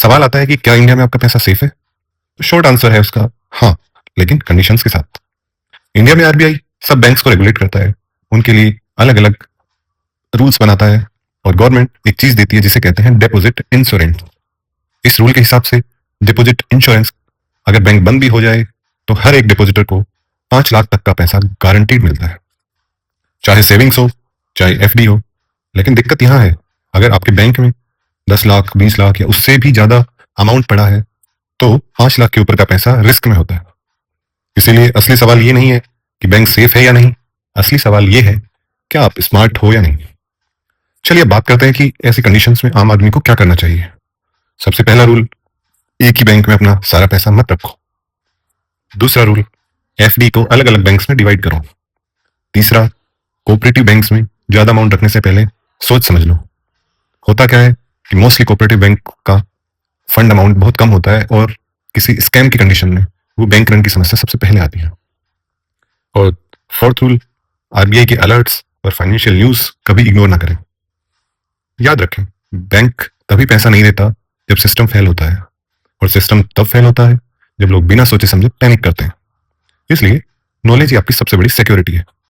सवाल आता है कि क्या इंडिया में आपका पैसा सेफ है? तो शॉर्ट आंसर है उसका हाँ, लेकिन कंडीशंस के साथ। इंडिया में आरबीआई सब बैंक्स को रेगुलेट करता है, उनके लिए अलग अलग रूल्स बनाता है और गवर्नमेंट एक चीज देती है जिसे कहते हैं डिपॉजिट इंश्योरेंस। इस रूल के हिसाब से डिपॉजिट इंश्योरेंस अगर बैंक बंद भी हो जाए तो हर एक डिपॉजिटर को 5 लाख तक का पैसा गारंटीड मिलता है, चाहे सेविंग्स हो चाहे एफडी हो। लेकिन दिक्कत यहां है, अगर आपके बैंक में 10 लाख 20 लाख या उससे भी ज्यादा अमाउंट पड़ा है तो 5 लाख के ऊपर का पैसा रिस्क में होता है। इसीलिए असली सवाल ये नहीं है कि बैंक सेफ है या नहीं, असली सवाल ये है क्या आप स्मार्ट हो या नहीं। चलिए अब बात करते हैं कि ऐसी कंडीशंस में आम आदमी को क्या करना चाहिए। सबसे पहला रूल, एक ही बैंक में अपना सारा पैसा मत रखो। दूसरा रूल, एफडी को अलग अलग बैंक्स में डिवाइड करो। तीसरा, कोऑपरेटिव बैंक्स में ज्यादा अमाउंट रखने से पहले सोच समझ लो। होता क्या है कि मोस्टली कोऑपरेटिव बैंक का फंड अमाउंट बहुत कम होता है और किसी स्कैम की कंडीशन में वो बैंक रन की समस्या सबसे पहले आती है। और फोर्थ रूल, आरबीआई के अलर्ट्स और फाइनेंशियल न्यूज कभी इग्नोर ना करें। याद रखें, बैंक तभी पैसा नहीं देता जब सिस्टम फेल होता है, और सिस्टम तब फेल होता है जब लोग बिना सोचे समझे पैनिक करते हैं। इसलिए नॉलेज ही आपकी सबसे बड़ी सिक्योरिटी है।